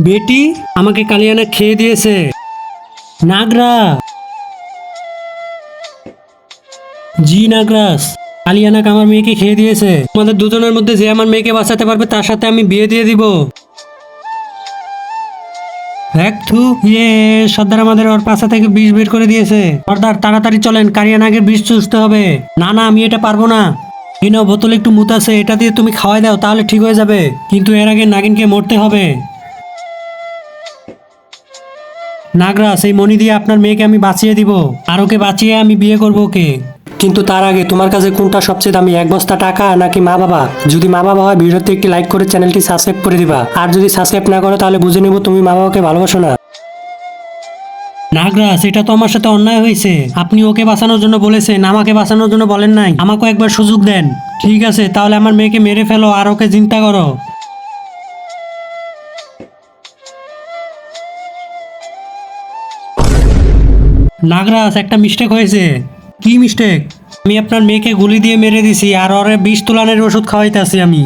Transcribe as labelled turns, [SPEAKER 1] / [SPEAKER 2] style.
[SPEAKER 1] বেটি আমাকে কালিয়ানা খেয়ে দিয়েছে। নাগরাজ, জি নাগরাজ, কালিয়ানাক আমার মেয়েকে খেয়ে দিয়েছে। তোমাদের দুজনের মধ্যে যে আমার মেয়েকে বাঁচাতে পারবে তার সাথে আমি বিয়ে দিয়ে দিব। থু সর্দার আমাদের ওর পাশা থেকে বিষ বের করে দিয়েছে। সর্দার তাড়াতাড়ি চলেন, কালিয়ানাগের বিষ চুষতে হবে। না না, আমি এটা পারবো না। এই নাও বোতলে একটু মুত আছে, এটা দিয়ে তুমি খাওয়াই দাও, তাহলে ঠিক হয়ে যাবে। কিন্তু এর আগে নাগিনকে মরতে হবে। নাগরাজ, এই মণি দিয়ে আপনার মেয়েকে আমি বাঁচিয়ে দিব, আর ওকে বাঁচিয়ে আমি বিয়ে করবো ওকে। কিন্তু তার আগে তোমার কাছে কোনটা সবচেয়ে দামি, এক বস্তা টাকা নাকি মা বাবা? যদি মা বাবা হয় ভিডিওতে একটি লাইক করে চ্যানেলটি সাবস্ক্রাইব করে দিবা, আর যদি সাবস্ক্রাইব না করো তাহলে বুঝে নেব তুমি মা বাবাকে ভালোবাসো না। নাগরাজ, এটা তো আমার সাথে অন্যায় হয়েছে। আপনি ওকে বাঁচানোর জন্য বলেছেন, আমাকে বাঁচানোর জন্য বলেন নাই। আমাকে একবার সুযোগ দেন। ঠিক আছে, তাহলে আমার মেয়েকে মেরে ফেলো আর ওকে চিন্তা করো। নাগরাজ, একটা মিস্টেক হয়েছে। কি মিস্টেক? আমি আপনার মেয়েকে গুলি দিয়ে মেরে দিছি আর ওরে বিষ তুলানের ওষুধ খাওয়াইতেছি আমি।